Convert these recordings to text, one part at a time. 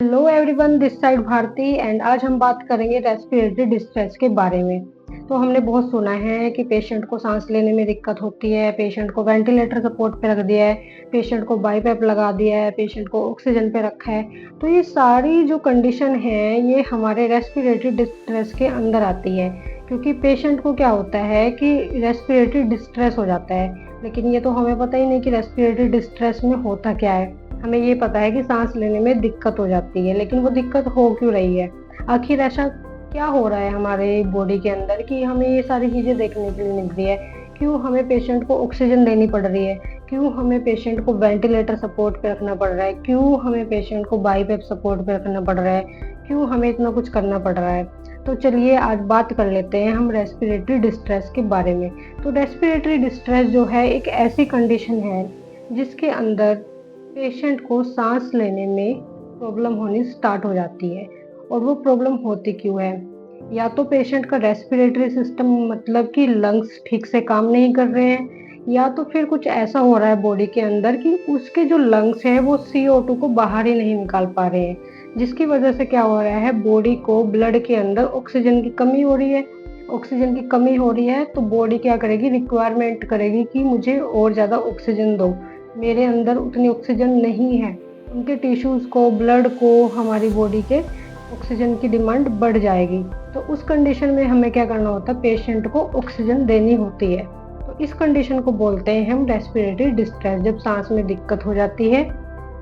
Hello everyone, this side Bharti and आज हम बात करेंगे रेस्पिरेटरी डिस्ट्रेस के बारे में। तो हमने बहुत सुना है कि पेशेंट को सांस लेने में दिक्कत होती है, पेशेंट को वेंटिलेटर सपोर्ट पे रख दिया है, पेशेंट को बाईपैप लगा दिया है, पेशेंट को ऑक्सीजन पे रखा है। तो ये सारी जो कंडीशन है ये हमारे रेस्पिरेटरी डिस्ट्रेस के अंदर आती है, क्योंकि पेशेंट को क्या होता है कि रेस्पिरेटरी डिस्ट्रेस हो जाता है। लेकिन ये तो हमें पता ही नहीं कि रेस्पिरेटरी डिस्ट्रेस में होता क्या है। हमें ये पता है कि सांस लेने में दिक्कत हो जाती है, लेकिन वो दिक्कत हो क्यों रही है? आखिर ऐसा क्या हो रहा है हमारे बॉडी के अंदर कि हमें ये सारी चीजें देखने के लिए मिल रही है? क्यों हमें पेशेंट को ऑक्सीजन देनी पड़ रही है? क्यों हमें पेशेंट को वेंटिलेटर सपोर्ट पे रखना पड़ रहा है? क्यों हमें पेशेंट को बाईपैप सपोर्ट पे रखना पड़ रहा है? क्यों हमें इतना कुछ करना पड़ रहा है? तो चलिए आज बात कर लेते हैं हम रेस्पिरेटरी डिस्ट्रेस के बारे में। तो रेस्पिरेटरी डिस्ट्रेस जो है एक ऐसी कंडीशन है जिसके अंदर पेशेंट को सांस लेने में प्रॉब्लम होनी स्टार्ट हो जाती है। और वो प्रॉब्लम होती क्यों है? या तो पेशेंट का रेस्पिरेटरी सिस्टम मतलब कि लंग्स ठीक से काम नहीं कर रहे हैं, या तो फिर कुछ ऐसा हो रहा है बॉडी के अंदर कि उसके जो लंग्स हैं वो CO2 को बाहर ही नहीं निकाल पा रहे हैं, जिसकी वजह से क्या हो रहा है, बॉडी को ब्लड के अंदर ऑक्सीजन की कमी हो रही है। ऑक्सीजन की कमी हो रही है तो बॉडी क्या करेगी, रिक्वायरमेंट करेगी कि मुझे और ज़्यादा ऑक्सीजन दो। मेरे अंदर उतनी ऑक्सीजन नहीं है, उनके टिश्यूज़ को, ब्लड को, हमारी बॉडी के ऑक्सीजन की डिमांड बढ़ जाएगी। तो उस कंडीशन में हमें क्या करना होता है, पेशेंट को ऑक्सीजन देनी होती है। तो इस कंडीशन को बोलते हैं हम रेस्पिरेटरी डिस्ट्रेस, जब सांस में दिक्कत हो जाती है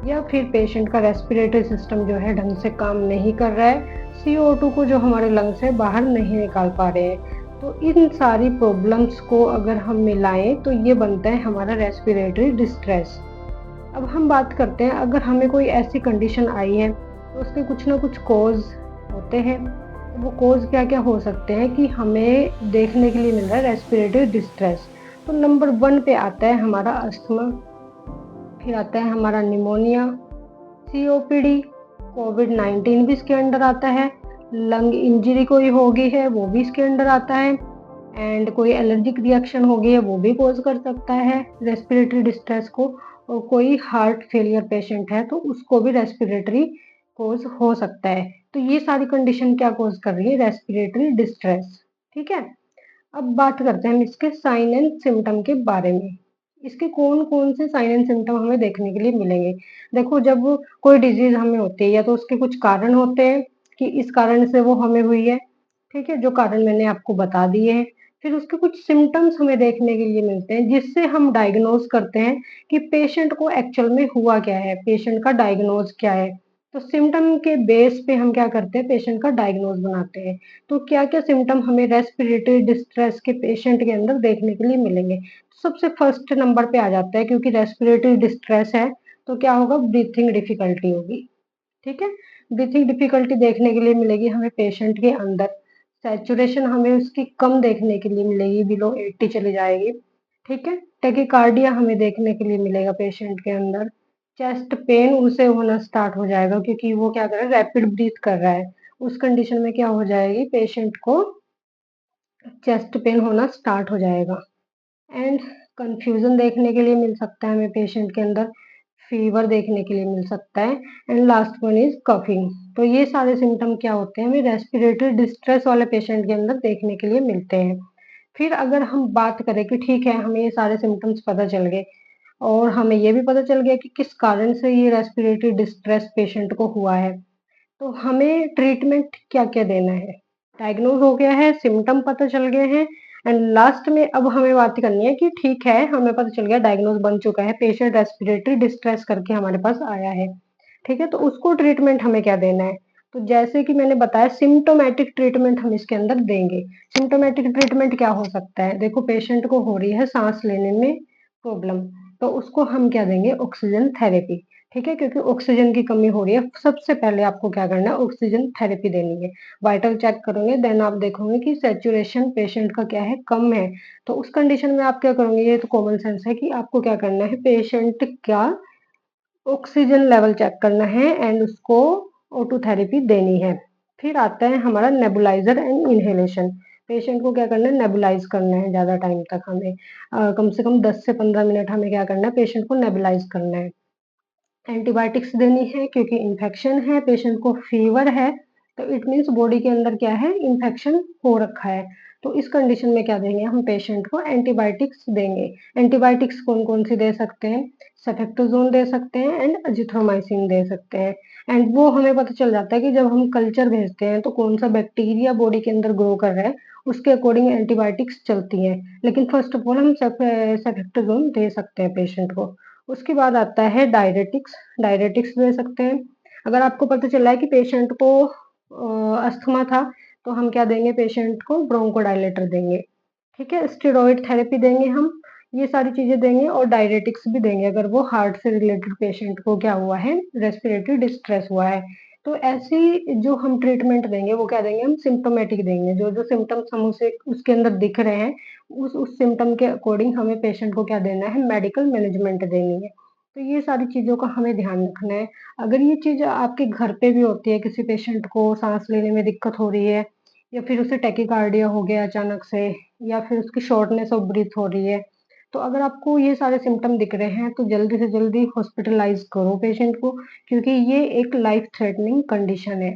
या फिर पेशेंट का रेस्पिरेटरी सिस्टम जो है ढंग से काम नहीं कर रहा है, CO2 को जो हमारे लंग्स है बाहर नहीं निकाल पा रहे हैं। तो इन सारी प्रॉब्लम्स को अगर हम मिलाएं तो ये बनता है हमारा रेस्पिरेटरी डिस्ट्रेस। अब हम बात करते हैं, अगर हमें कोई ऐसी कंडीशन आई है तो उसके कुछ ना कुछ कॉज होते हैं। वो कॉज क्या क्या हो सकते हैं कि हमें देखने के लिए मिल रहा है रेस्पिरेटरी डिस्ट्रेस। तो नंबर 1 पे आता है हमारा अस्थमा, फिर आता है हमारा निमोनिया, COPD, कोविड-19 भी इसके अंडर आता है, लंग इंजरी कोई हो गई है वो भी इसके अंडर आता है, एंड कोई एलर्जिक रिएक्शन हो गई है वो भी कॉज कर सकता है रेस्पिरेटरी डिस्ट्रेस को। और कोई हार्ट फेलियर पेशेंट है तो उसको भी रेस्पिरेटरी कॉज हो सकता है। तो ये सारी कंडीशन क्या कॉज कर रही है, रेस्पिरेटरी डिस्ट्रेस। ठीक है, अब बात करते हैं हम इसके साइन एंड सिम्टम के बारे में। इसके कौन-कौन से साइन एंड सिम्टम हमें देखने के लिए मिलेंगे? देखो, जब कोई डिज़ीज़ हमें होती है या तो उसके कुछ कारण होते हैं कि इस कारण से वो हमें हुई है, ठीक है? जो कारण मैंने आपको बता दिए हैं। फिर उसके कुछ सिम्पटम्स हमें देखने के लिए मिलते हैं जिससे हम डायग्नोज़ करते हैं कि पेशेंट को एक्चुअल में हुआ क्या है, पेशेंट का डायग्नोज़ क्या है। तो सिम्पटम के बेस पे हम क्या करते हैं, पेशेंट का डायग्नोज़ बनाते हैं। तो क्या-क्या सिम्पटम हमें रेस्पिरेटरी डिस्ट्रेस के पेशेंट के अंदर देखने के लिए मिलेंगे? सबसे फर्स्ट नंबर पे आ जाता है, क्योंकि रेस्पिरेटरी डिस्ट्रेस है तो क्या होगा, ब्रीथिंग डिफिकल्टी होगी। ठीक है, ब्रीथिंग डिफिकल्टी देखने के लिए मिलेगी हमें पेशेंट के अंदर। सैचुरेशन हमें उसकी कम देखने के लिए मिलेगी, बिलो 80 चली जाएगी। ठीक है, टैकीकार्डिया हमें देखने के लिए मिलेगा पेशेंट के अंदर। चेस्ट पेन उनसे होना स्टार्ट हो जाएगा, क्योंकि वो क्या कर रहा है, रैपिड ब्रीथ कर रहा है। उस कंडीशन में क्या हो जाएगी, पेशेंट को चेस्ट पेन होना स्टार्ट हो जाएगा। एंड कंफ्यूजन देखने के लिए मिल सकता है हमें पेशेंट के अंदर, फीवर देखने के लिए मिल सकता है, and last one is coughing. तो ये सारे सिम्टम क्या होते हैं, हमें रेस्पिरेटरी डिस्ट्रेस वाले पेशेंट के अंदर देखने के लिए मिलते हैं। फिर अगर हम बात करें कि ठीक है, हमें ये सारे सिम्टम्स पता चल गए और हमें ये भी पता चल गया कि किस कारण से ये रेस्पिरेटरी डिस्ट्रेस पेशेंट को हुआ है, तो हमें ट्रीटमेंट क्या-क्या देना है? डायग्नोज़ हो गया है, सिम्पटम पता चल गए हैं, एंड लास्ट में अब हमें बात करनी है कि ठीक है, हमें पता चल गया, डायग्नोज़ बन चुका है, पेशेंट रेस्पिरेटरी डिस्ट्रेस करके हमारे पास आया है। ठीक है, तो उसको ट्रीटमेंट हमें क्या देना है? तो जैसे कि मैंने बताया, सिम्प्टोमैटिक ट्रीटमेंट हम इसके अंदर देंगे। सिम्प्टोमैटिक ट्रीटमेंट क्या हो सकता है? देखो, पेशेंट को हो रही है सांस लेने में प्रॉब्लम, तो उसको हम क्या देंगे, ऑक्सीजन थेरेपी। ठीक है, क्योंकि ऑक्सीजन की कमी हो रही है, सबसे पहले आपको क्या करना है, ऑक्सीजन थेरेपी देनी है। वाइटल चेक करोगे, देन आप देखोगे कि सैचुरेशन पेशेंट का क्या है, कम है। तो उस कंडीशन में आप क्या करोगे, ये तो कॉमन सेंस है कि आपको क्या करना है, पेशेंट का ऑक्सीजन लेवल चेक करना है एंड उसको O2 थेरेपी देनी है। फिर आता है हमारा नेबुलाइजर एंड इनहेलेशन। पेशेंट को क्या करना है, नेबुलाइज करना है ज़्यादा टाइम तक हमें, कम से कम 10 से 15 मिनट हमें क्या करना है, पेशेंट को नेबुलाइज करना है। एंटीबायोटिक्स देनी है क्योंकि इन्फेक्शन है, पेशेंट को फीवर है, तो इट मीन्स बॉडी के अंदर क्या है, इन्फेक्शन हो रखा है। तो इस कंडीशन में क्या देंगे, हम पेशेंट को एंटीबायोटिक्स देंगे। एंटीबायोटिक्स कौन-कौन सी दे सकते हैं, सेफेक्टोज़ोन दे सकते हैं एंड अज़िथ्रोमाइसिन दे सकते हैं। एंड वो हमें पता चल जाता है कि जब हम कल्चर भेजते हैं तो कौन-सा बैक्टीरिया बॉडी के अंदर ग्रो कर रहा है, उसके अकॉर्डिंग एंटीबायोटिक्स चलती हैं। लेकिन फर्स्ट ऑफ ऑल हम सेफेक्टोज़ोन दे सकते हैं पेशेंट को। उसके बाद आता है डायरेटिक्स, डायरेटिक्स दे सकते हैं। अगर आपको पता चला है कि पेशेंट को अस्थमा था, तो हम क्या देंगे, पेशेंट को ब्रोंकोडायलेटर देंगे, ठीक है? स्टेरॉइड थेरेपी देंगे हम, ये सारी चीज़ें देंगे और डायरेटिक्स भी देंगे अगर वो हार्ट से रिलेटेड पेशेंट को क्या हुआ है, रेस्पिरेटरी डिस्ट्रेस हुआ है। तो ऐसी जो हम ट्रीटमेंट देंगे वो क्या देंगे, हम सिम्प्टोमेटिक देंगे, जो-जो सिम्पटम्स हम उसे उसके अंदर दिख रहे हैं, उस सिम्पटम के अकॉर्डिंग हमें पेशेंट को क्या देना है, मेडिकल मैनेजमेंट देनी है। तो ये सारी चीज़ों का हमें ध्यान रखना है। अगर ये चीज़ आपके घर पे भी होती है, किसी पेशेंट को साँस लेने में दिक्कत हो रही है या फिर उसे टैकीकार्डिया हो गया अचानक से या फिर उसकी शॉर्टनेस ऑफ ब्रीथ हो रही है, तो अगर आपको ये सारे सिम्पटम दिख रहे हैं, तो जल्दी से जल्दी हॉस्पिटलाइज़ करो पेशेंट को क्योंकि ये एक लाइफ थ्रेटनिंग कंडीशन है।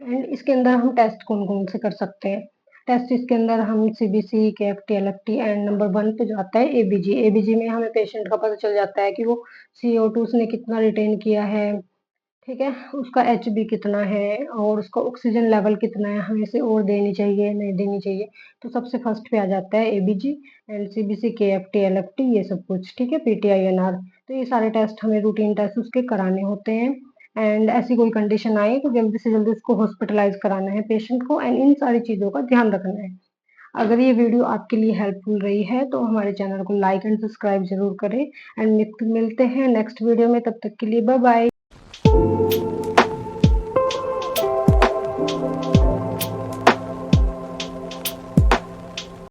एंड इसके अंदर हम टेस्ट कौन-कौन से कर सकते हैं? टेस्ट इसके अंदर हम CBC, KFT, LFT and number 1 पे जो आता है एबीजी। एबीजी में हमें पेशेंट का पता चल जाता है कि वो CO2 उसने कितना रिटेन किया है, ठीक है? उसका एचबी कितना है और उसका ऑक्सीजन लेवल कितना है, हमें इसे और देनी चाहिए, नहीं देनी चाहिए। तो सबसे फर्स्ट पे आ जाता है ABG and CBC, KFT, LFT ये सब कुछ, ठीक है? पीटीआईएनआर। तो ये सारे टेस्ट हमें रूटीन टेस्ट उसके कराने होते हैं एंड ऐसी कोई कंडीशन आए तो जल्दी से जल्दी उसको हॉस्पिटलाइज़ कराना है पेशेंट को एंड इन सारी चीज़ों का ध्यान रखना है। अगर ये वीडियो आपके लिए हेल्पफुल रही है तो हमारे चैनल को लाइक एंड सब्सक्राइब ज़रूर करें एंड मिलते हैं नेक्स्ट वीडियो में, तब तक के लिए बाय-बाय।